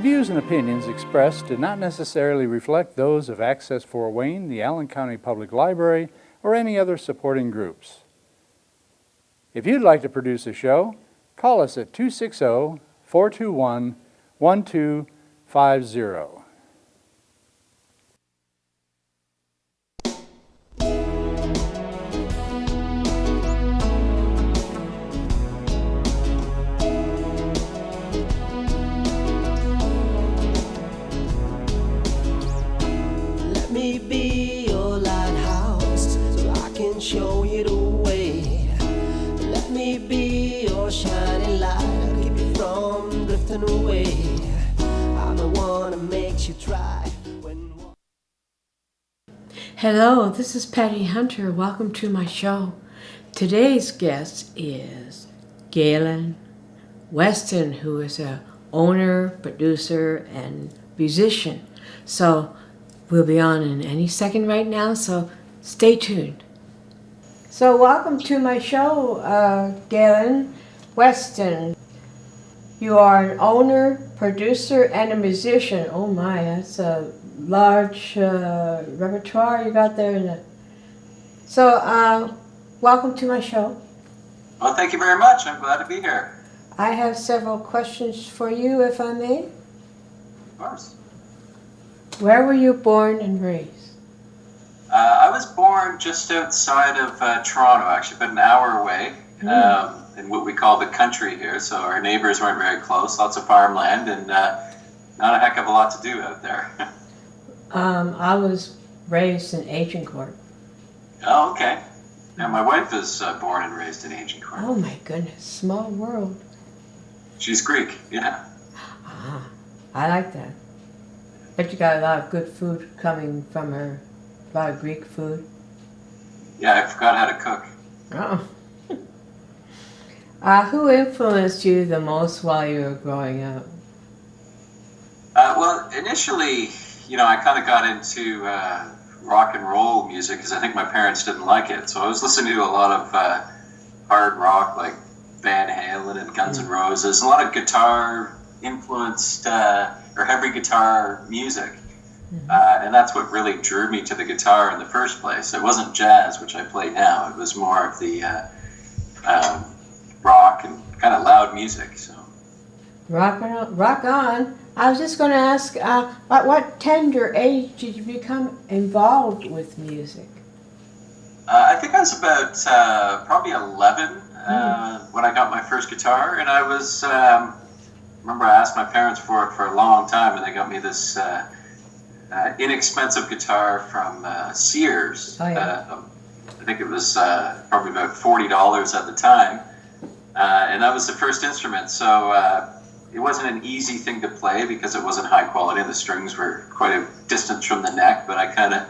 The views and opinions expressed do not necessarily reflect those of Access Fort Wayne, the Allen County Public Library, or any other supporting groups. If you'd like to produce a show, call us at 260-421-1250. Let me be your lighthouse so I can show you the way. Let me be your shining light, I'll keep you from drifting away. I'm the one that makes you try when... Hello, this is Patty Hunter. Welcome to my show. Today's guest is Galen Weston, who is a owner, producer, and musician. So we'll be on in any second right now, so stay tuned. So welcome to my show, Galen Weston. You are an owner, producer, and a musician. Oh my, that's a large repertoire you got there. So welcome to my show. Well, thank you very much. I'm glad to be here. I have several questions for you, if I may. Of course. Where were you born and raised? I was born just outside of Toronto, actually, about an hour away, in what we call the country here. So our neighbors weren't very close, lots of farmland, and not a heck of a lot to do out there. I was raised in Agincourt. Oh, okay. Now, my wife is born and raised in Agincourt. Oh my goodness, small world. She's Greek, yeah. Ah, I like that. Bet you got a lot of good food coming from her. A lot of Greek food. Yeah, I forgot how to cook. Oh. Who influenced you the most while you were growing up? Well, initially, I kind of got into rock and roll music because I think my parents didn't like it. So I was listening to a lot of hard rock like Van Halen and Guns N' Roses, and a lot of guitar-influenced or heavy guitar music. And that's what really drew me to the guitar in the first place. It wasn't jazz, which I play now. It was more of the rock and kind of loud music. So Rock on. I was just going to ask, at what tender age did you become involved with music? I think I was about probably 11 when I got my first guitar, and I was. Remember, I asked my parents for it for a long time, and they got me this inexpensive guitar from Sears. Oh, yeah. I think it was probably about $40 at the time, and that was the first instrument. So it wasn't an easy thing to play because it wasn't high quality. The strings were quite a distance from the neck, but I kind of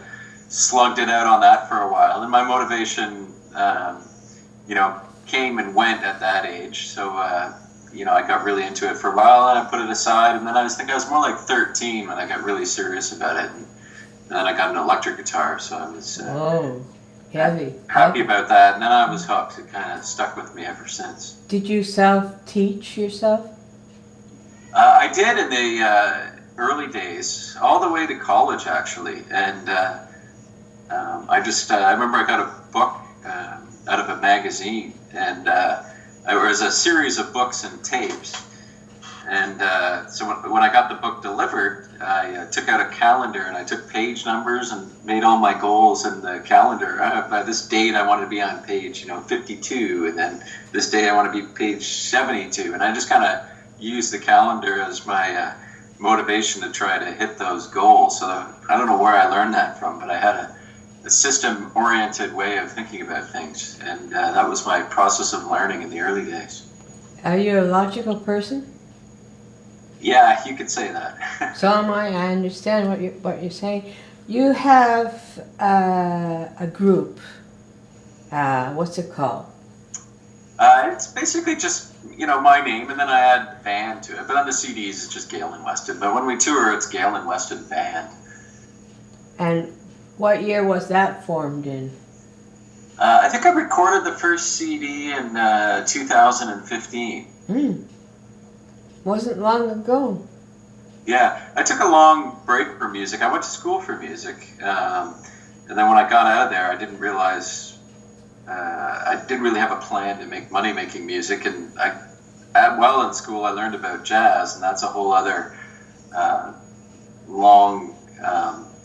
slugged it out on that for a while. And my motivation, came and went at that age. So I got really into it for a while, and I put it aside, and then I was more like 13 when I got really serious about it, and then I got an electric guitar, so I was happy about that, and then I was hooked. It kind of stuck with me ever since. Did you self-teach yourself? I did in the early days, all the way to college, actually, and I remember I got a book out of a magazine, and there was a series of books and tapes, and so when I got the book delivered, I took out a calendar and I took page numbers and made all my goals in the calendar. By this date, I wanted to be on page 52, and then this day I want to be page 72, and I just kind of used the calendar as my motivation to try to hit those goals. So I don't know where I learned that from, but I had a system-oriented way of thinking about things, and that was my process of learning in the early days. Are you a logical person? Yeah, you could say that. So am I. I understand what you're saying. You have a group. What's it called? It's basically just my name, and then I add band to it. But on the CDs, it's just Galen Weston. But when we tour, it's Galen Weston Band. And what year was that formed in? I think I recorded the first CD in 2015. Wasn't long ago. Yeah, I took a long break from music. I went to school for music, and then when I got out of there, I didn't realize I didn't really have a plan to make money making music. And while in school, I learned about jazz, and that's a whole other long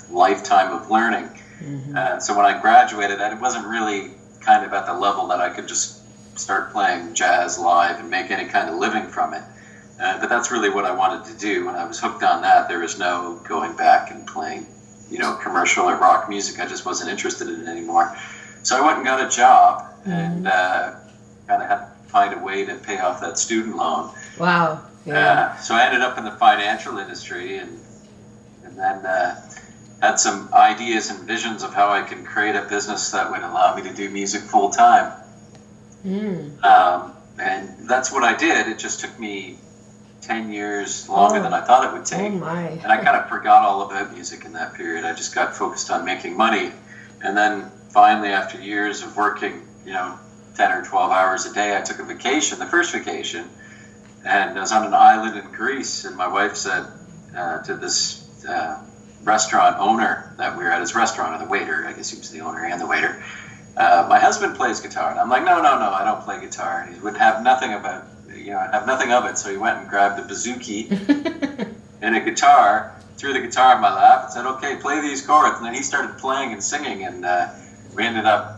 lifetime of learning. So when I graduated, it wasn't really kind of at the level that I could just start playing jazz live and make any kind of living from it. But that's really what I wanted to do. When I was hooked on that, there was no going back and playing, commercial or rock music. I just wasn't interested in it anymore. So I went and got a job and kind of had to find a way to pay off that student loan. Wow. Yeah. So I ended up in the financial industry and then had some ideas and visions of how I can create a business that would allow me to do music full time. And that's what I did. It just took me 10 years longer than I thought it would take. Oh my. And I kind of forgot all about music in that period. I just got focused on making money. And then finally, after years of working, 10 or 12 hours a day, I took a vacation, the first vacation, and I was on an island in Greece. And my wife said to this restaurant owner that we were at his restaurant, or the waiter, I guess he was the owner and the waiter, my husband plays guitar. And I'm like, no, I don't play guitar. And he would have nothing about have nothing of it. So he went and grabbed a bouzouki and a guitar, threw the guitar in my lap and said, okay, play these chords. And then he started playing and singing, and we ended up,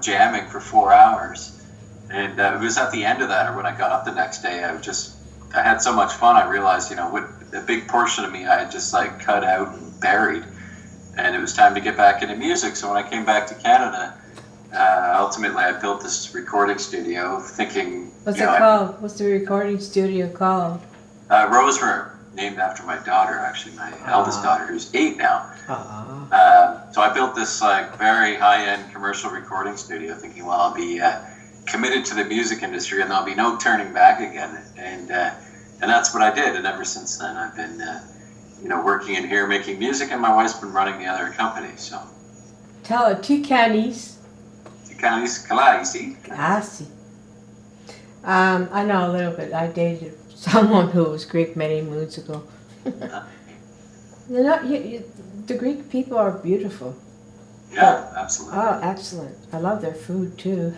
jamming for 4 hours. And it was at the end of that, or when I got up the next day, I had so much fun. I realized, what a big portion of me I had just like cut out and buried. And it was time to get back into music. So when I came back to Canada, ultimately I built this recording studio thinking... What's it called? What's the recording studio called? Rose Room, named after my daughter, actually, my eldest daughter, who's 8 now. So I built this very high-end commercial recording studio thinking, well, I'll be committed to the music industry and there'll be no turning back again. And that's what I did. And ever since then, I've been, working in here making music, and my wife's been running the other company. So. Tell her, Ticanis. Kalasi. I know a little bit. I dated someone who was Greek many moons ago. The Greek people are beautiful. Yeah, absolutely. Oh, excellent. I love their food too.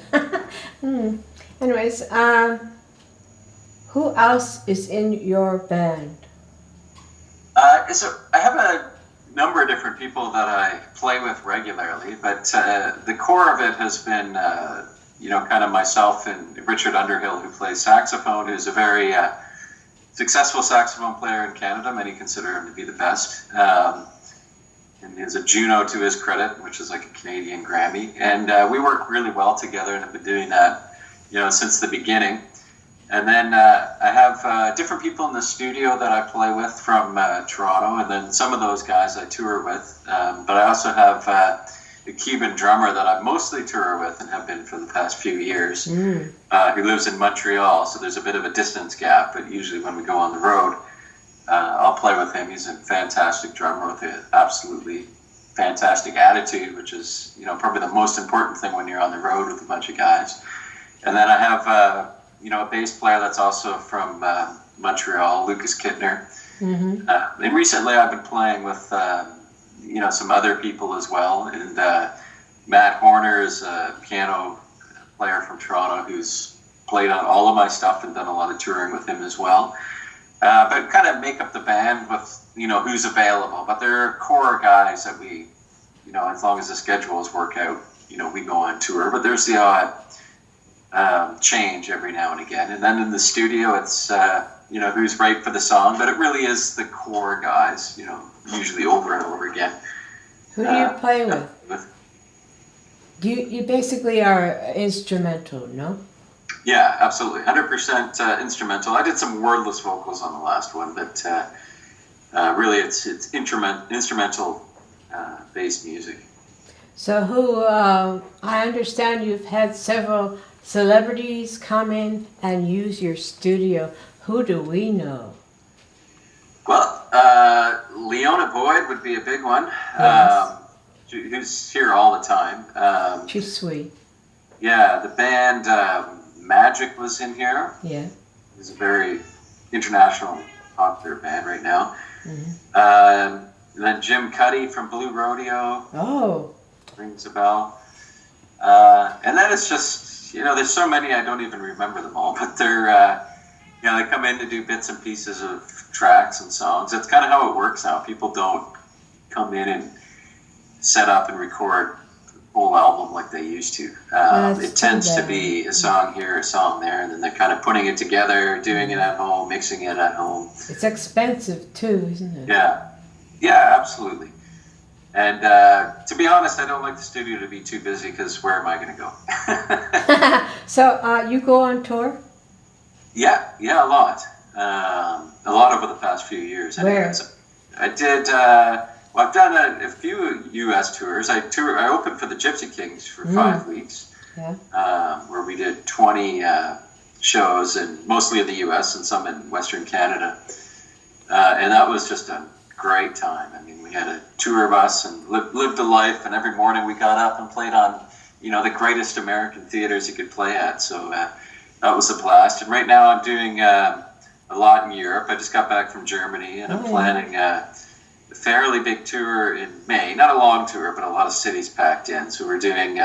Anyways, who else is in your band? So I have a number of different people that I play with regularly, but the core of it has been, kind of myself and Richard Underhill, who plays saxophone, who's a very successful saxophone player in Canada. Many consider him to be the best. And he has a Juno to his credit, which is like a Canadian Grammy. And we work really well together and have been doing that, since the beginning. And then I have different people in the studio that I play with from Toronto, and then some of those guys I tour with. But I also have a Cuban drummer that I mostly tour with and have been for the past few years, who lives in Montreal. So there's a bit of a distance gap, but usually when we go on the road, I'll play with him. He's a fantastic drummer with an absolutely fantastic attitude, which is, probably the most important thing when you're on the road with a bunch of guys. And then I have, a bass player that's also from Montreal, Lucas Kittner. And recently I've been playing with, some other people as well. And Matt Horner is a piano player from Toronto who's played on all of my stuff and done a lot of touring with him as well. But kind of make up the band with, who's available. But there are core guys that we, as long as the schedules work out, we go on tour. But there's the odd change every now and again. And then in the studio, it's, who's right for the song. But it really is the core guys, usually over and over again. Who do you play with? You basically are instrumental, no? Yeah, absolutely. 100% instrumental. I did some wordless vocals on the last one, but really it's instrumental based music. So who, I understand you've had several celebrities come in and use your studio. Who do we know? Well, Leona Boyd would be a big one. Yes. Who's here all the time. She's sweet. Yeah, the band... Magic was in here. Yeah. He's a very international popular band right now. And then Jim Cuddy from Blue Rodeo. Oh. Rings a bell. And then it's just, there's so many I don't even remember them all, but they're, they come in to do bits and pieces of tracks and songs. That's kind of how it works now. People don't come in and set up and record a whole album like they used to. It tends to be a song here, a song there, and then they're kind of putting it together, doing it at home, mixing it at home. It's expensive too, isn't it? Yeah, absolutely. And to be honest, I don't like the studio to be too busy because where am I going to go? So you go on tour? Yeah, a lot. A lot over the past few years. Where? I did. I've done a few U.S. tours. I opened for the Gypsy Kings for 5 weeks, where we did 20 shows, and mostly in the U.S. and some in Western Canada. And that was just a great time. I mean, we had a tour bus and lived a life, and every morning we got up and played on, the greatest American theaters you could play at. So that was a blast. And right now I'm doing a lot in Europe. I just got back from Germany, and I'm planning a fairly big tour in May. Not a long tour, but a lot of cities packed in. So we're doing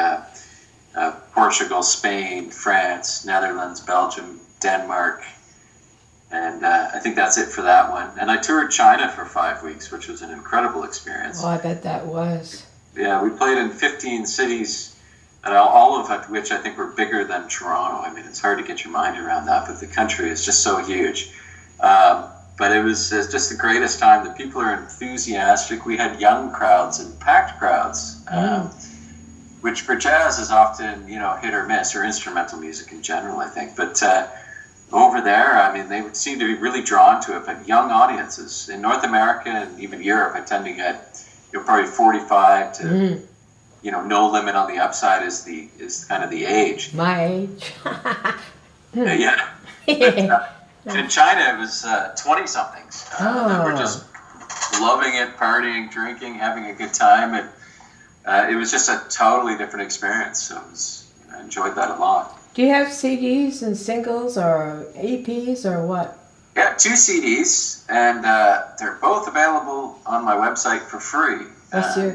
Portugal, Spain, France, Netherlands, Belgium, Denmark. And I think that's it for that one. And I toured China for 5 weeks, which was an incredible experience. Oh, I bet that was. Yeah, we played in 15 cities, all of which I think were bigger than Toronto. I mean, it's hard to get your mind around that, but the country is just so huge. But it was just the greatest time. The people are enthusiastic. We had young crowds and packed crowds, which for jazz is often, hit or miss, or instrumental music in general, I think. But over there, I mean, they would seem to be really drawn to it, but young audiences. In North America and even Europe, I tend to get, probably 45 to, no limit on the upside is kind of the age. My age. Yeah. But, in China, it was 20-somethings that were just loving it, partying, drinking, having a good time. And it was just a totally different experience. So I enjoyed that a lot. Do you have CDs and singles or EPs or what? Yeah, 2 CDs, and they're both available on my website for free.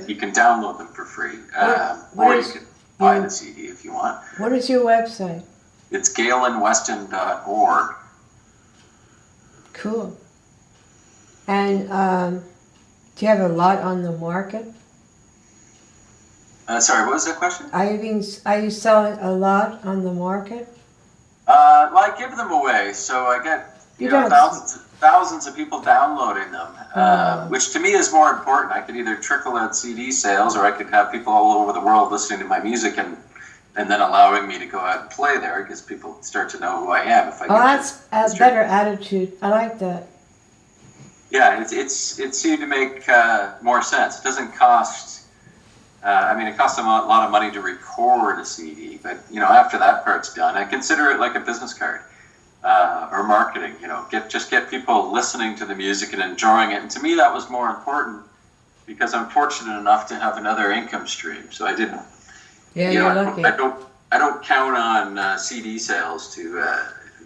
You can download them for free, or you can buy the CD if you want. What is your website? It's galenweston.org. Cool. And do you have a lot on the market? Sorry, what was that question? Are you selling a lot on the market? Well, I give them away, so I get thousands of people downloading them, which to me is more important. I could either trickle out CD sales, or I could have people all over the world listening to my music and then allowing me to go out and play there, because people start to know who I am. If I that's a better attitude. I like that. Yeah, it seemed to make more sense. It doesn't cost. It costs a lot of money to record a CD, but after that part's done, I consider it like a business card or marketing. Get people listening to the music and enjoying it. And to me, that was more important, because I'm fortunate enough to have another income stream. So I didn't. Yeah, you're lucky. I don't count on CD sales to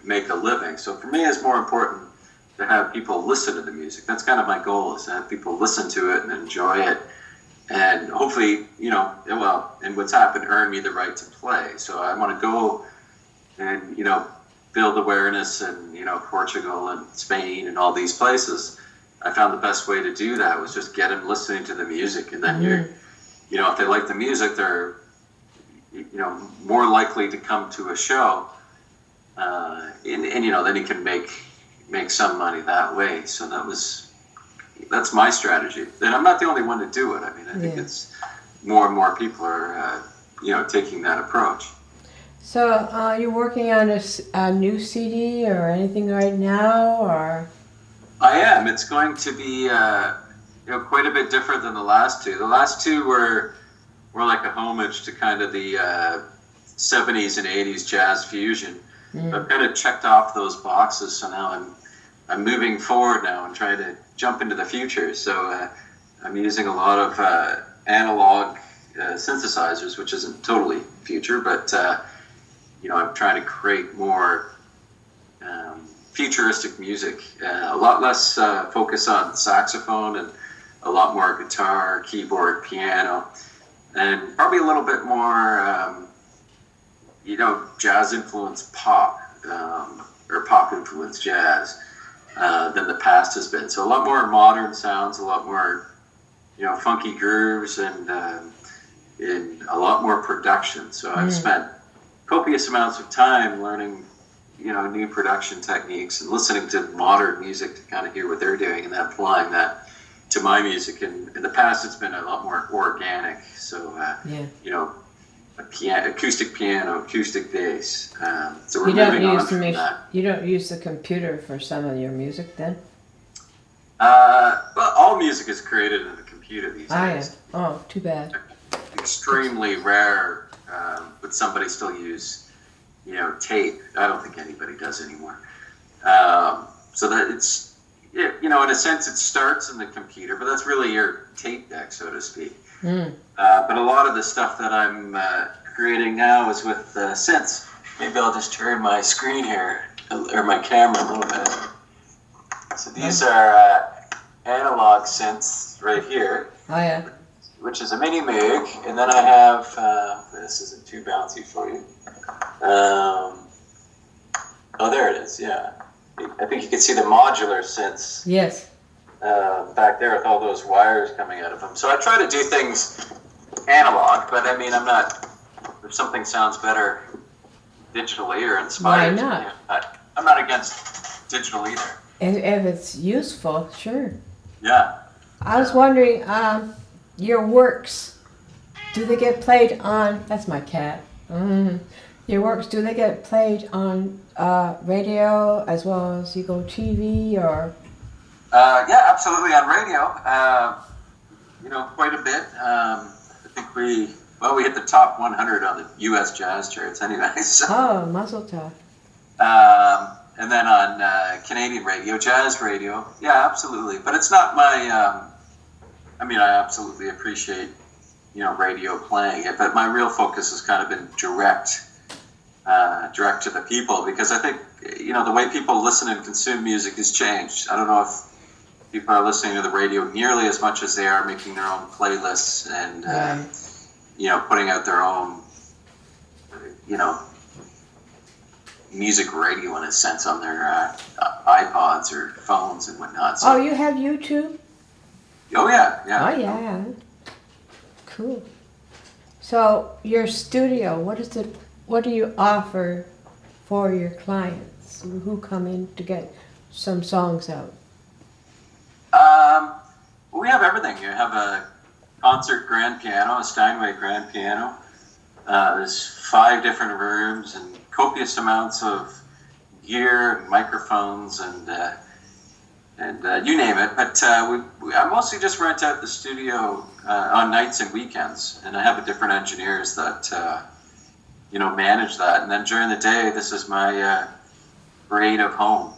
make a living. So for me, it's more important to have people listen to the music. That's kind of my goal, is to have people listen to it and enjoy it. And hopefully, and what's happened, earn me the right to play. So I want to go and, build awareness in, Portugal and Spain and all these places. I found the best way to do that was just get them listening to the music. And then if they like the music, they're, more likely to come to a show. And then you can make some money that way. So that's my strategy. And I'm not the only one to do it. I mean, I think it's more and more people are, taking that approach. So you're working on a new CD or anything right now, or? I am. It's going to be, quite a bit different than the last two. The last two were like a homage to kind of the 70s and 80s jazz fusion. I've kind of checked off those boxes, so now I'm moving forward now and trying to jump into the future. So I'm using a lot of analog synthesizers, which isn't totally future, but I'm trying to create more futuristic music, a lot less focus on saxophone and a lot more guitar, keyboard, piano, and probably a little bit more, jazz influenced pop, or pop influenced jazz than the past has been. So a lot more modern sounds, a lot more, funky grooves, and a lot more production. So I've spent copious amounts of time learning, new production techniques and listening to modern music to kind of hear what they're doing and then applying that to my music. And in the past, it's been a lot more organic. So, acoustic piano, acoustic bass. So we're moving on from that. You don't use the computer for some of your music then? Well, all music is created in the computer these days. Yeah. Oh, too bad. Extremely rare would somebody still use, tape. I don't think anybody does anymore. So that it's, in a sense, it starts in the computer, but that's really your tape deck, so to speak. But a lot of the stuff that I'm creating now is with synths. Maybe I'll just turn my screen here, or my camera a little bit. So these are analog synths right here. Oh, yeah. Which is a mini Moog, and then I have, this isn't too bouncy for you. There it is, yeah. I think you can see the modular synths. Yes. Back there with all those wires coming out of them. So I try to do things analog, but I mean, I'm not, if something sounds better digitally or inspired, why not? I'm not against digital either. If it's useful, sure. Yeah. I was wondering, your works, do they get played on, that's my cat. Your works, do they get played on radio as well as you go TV or? Yeah, absolutely, on radio. Quite a bit. I think we hit the top 100 on the U.S. jazz charts anyway. So. Oh, muzzle top. And then on Canadian radio, jazz radio. Yeah, absolutely. But it's not my, I absolutely appreciate, radio playing it, but my real focus has kind of been direct to the people, because I think, the way people listen and consume music has changed. I don't know if people are listening to the radio nearly as much as they are making their own playlists and, putting out their own, music radio in a sense on their iPods or phones and whatnot. So, you have YouTube? Oh, yeah. Oh, yeah. Cool. So, your studio, what do you offer for your clients who come in to get some songs out? We have everything. You have a concert grand piano, a Steinway grand piano. There's 5 different rooms and copious amounts of gear and microphones and you name it. But I mostly just rent out the studio on nights and weekends, and I have different engineers that manage that. And then during the day, this is my creative home,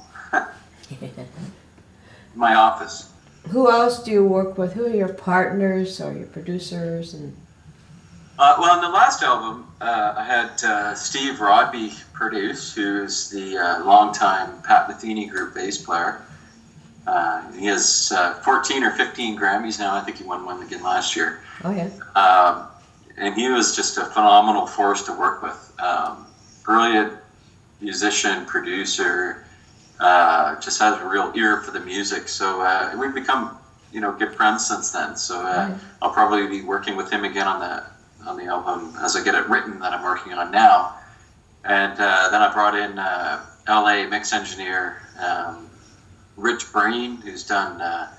my office. Who else do you work with? Who are your partners or your producers? And well, in the last album, I had Steve Rodby produce, who's the longtime Pat Metheny Group bass player. He has 14 or 15 Grammys now. I think he won one again last year. Oh, yeah. And he was just a phenomenal force to work with. Brilliant musician, producer, just has a real ear for the music. So we've become, good friends since then. So I'll probably be working with him again on the album as I get it written that I'm working on now. And then I brought in LA mix engineer Rich Breen, who's done a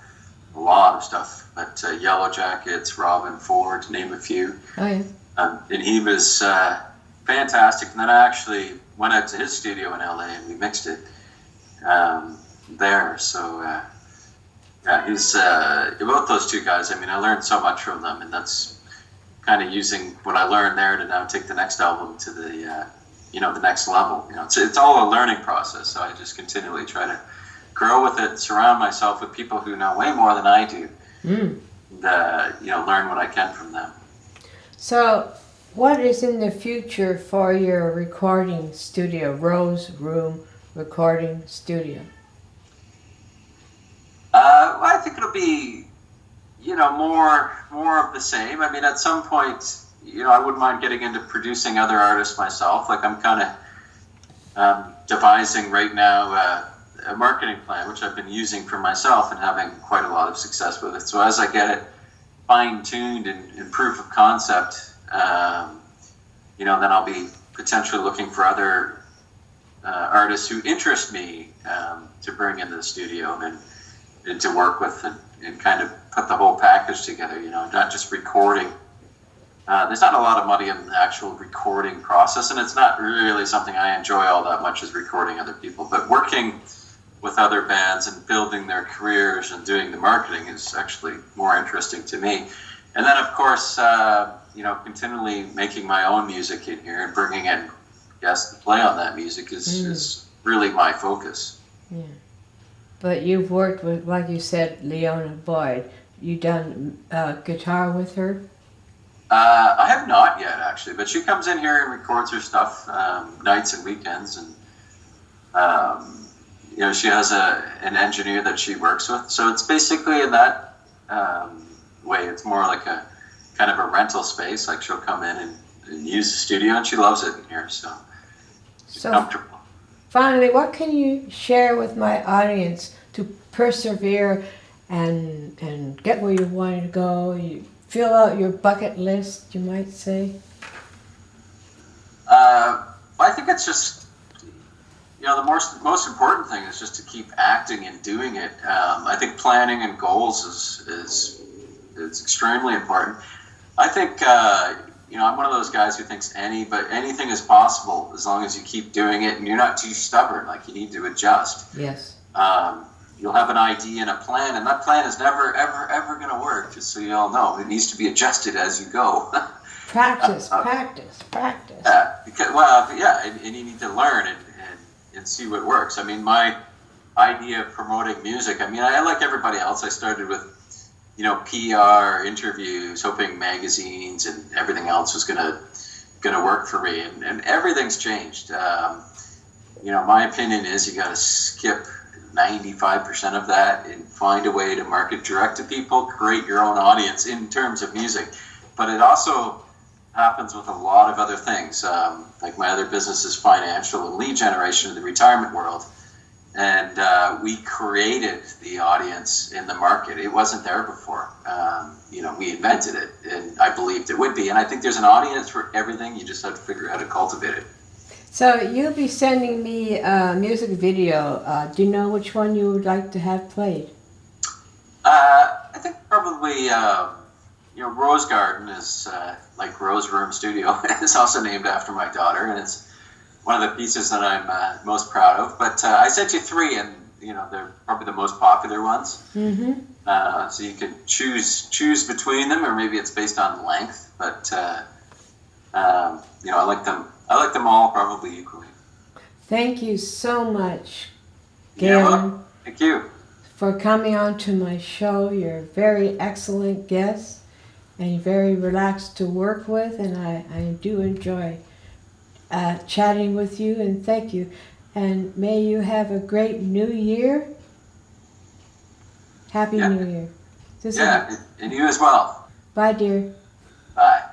lot of stuff at Yellow Jackets, Robin Ford, to name a few. Oh, yeah. And he was fantastic. And then I actually went out to his studio in LA and we mixed it there. So he's both those two guys. I learned so much from them, and that's kind of using what I learned there to now take the next album to the the next level. It's all a learning process. So I just continually try to grow with it, surround myself with people who know way more than I do, and learn what I can from them. So, what is in the future for your recording studio, Rose Room recording studio? Well, I think it'll be, more of the same. I mean, at some point, I wouldn't mind getting into producing other artists myself. Like I'm kind of devising right now a marketing plan, which I've been using for myself and having quite a lot of success with it. So as I get it fine-tuned and proof of concept, then I'll be potentially looking for other artists who interest me to bring into the studio and to work with and kind of put the whole package together, not just recording. There's not a lot of money in the actual recording process, and it's not really something I enjoy all that much as recording other people, but working with other bands and building their careers and doing the marketing is actually more interesting to me. And then, of course, continually making my own music in here and bringing in guests to play on that music is really my focus. Yeah. But you've worked with, like you said, Leona Boyd. You done guitar with her? I have not yet, actually, but she comes in here and records her stuff nights and weekends, and she has an engineer that she works with. So it's basically in that way. It's more like a kind of a rental space. Like she'll come in and use the studio, and she loves it in here. So she's comfortable. Finally, what can you share with my audience to persevere and get where you want to go? You fill out your bucket list, you might say. I think it's just, the most important thing is just to keep acting and doing it. I think planning and goals is extremely important. I think, I'm one of those guys who thinks anything is possible as long as you keep doing it and you're not too stubborn, like you need to adjust. Yes. You'll have an idea and a plan, and that plan is never, ever, ever going to work, just so you all know. It needs to be adjusted as you go. Practice. And you need to learn and see what works. I mean, my idea of promoting music, I like everybody else. I started with, PR, interviews, hoping magazines and everything else was gonna work for me, and everything's changed. My opinion is you got to skip 95% of that and find a way to market direct to people, create your own audience in terms of music. But it also happens with a lot of other things. Like my other business is financial and lead generation in the retirement world. And we created the audience in the market. It wasn't there before. We invented it, and I believed it would be. And I think there's an audience for everything. You just have to figure out how to cultivate it. So you'll be sending me a music video. Do you know which one you would like to have played? I think probably, Rose Garden is like Rose Room Studio. It's also named after my daughter, and it's one of the pieces that I'm most proud of. But I sent you 3, and they're probably the most popular ones. Mm-hmm. So you can choose between them, or maybe it's based on length. But I like them. I like them all probably equally. Thank you so much, Galen. Thank you for coming on to my show. You're a very excellent guest and very relaxed to work with, and I do enjoy chatting with you, and thank you. And may you have a great new year. Happy New Year. And you as well. Bye, dear. Bye.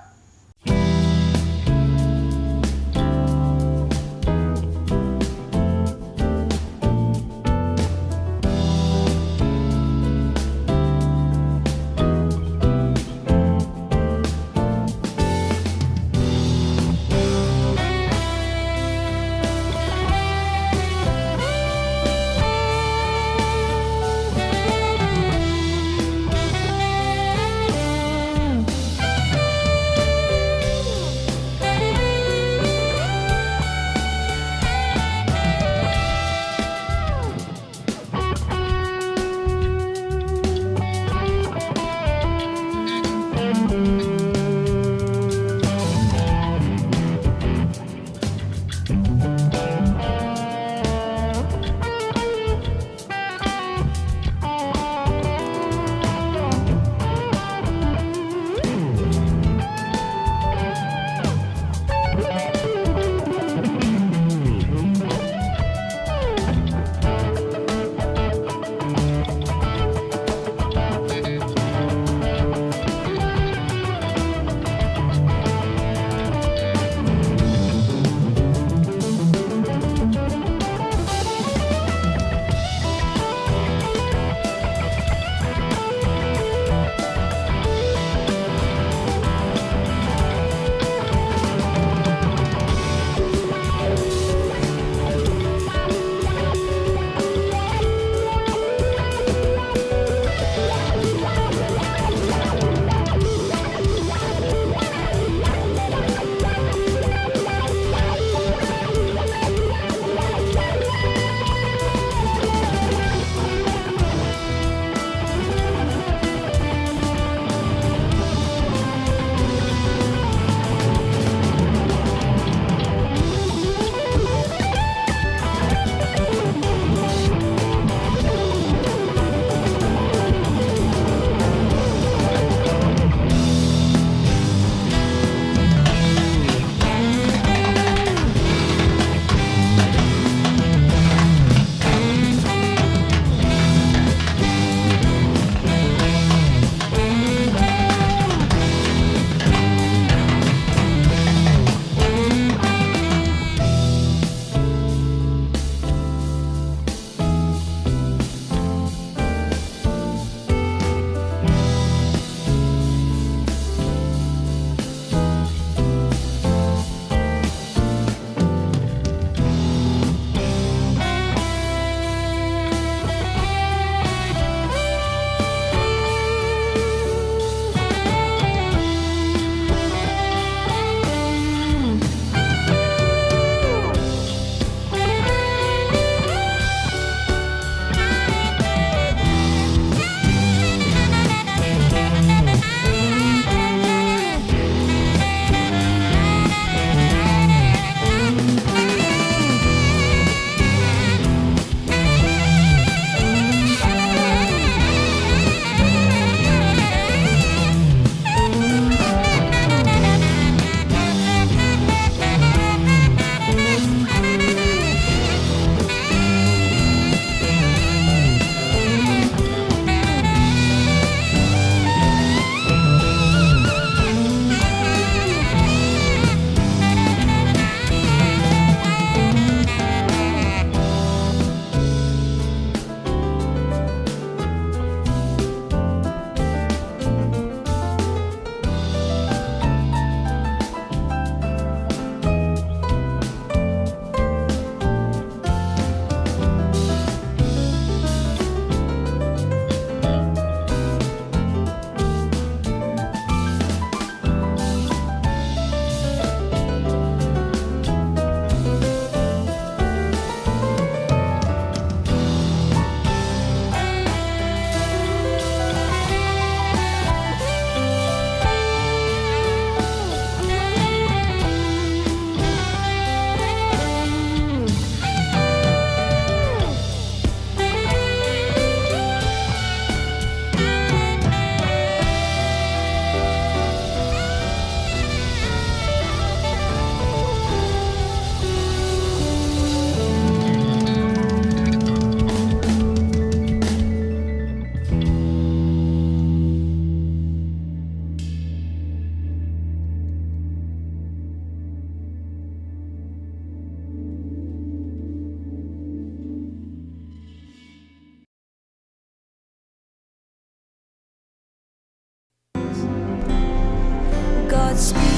Godspeed.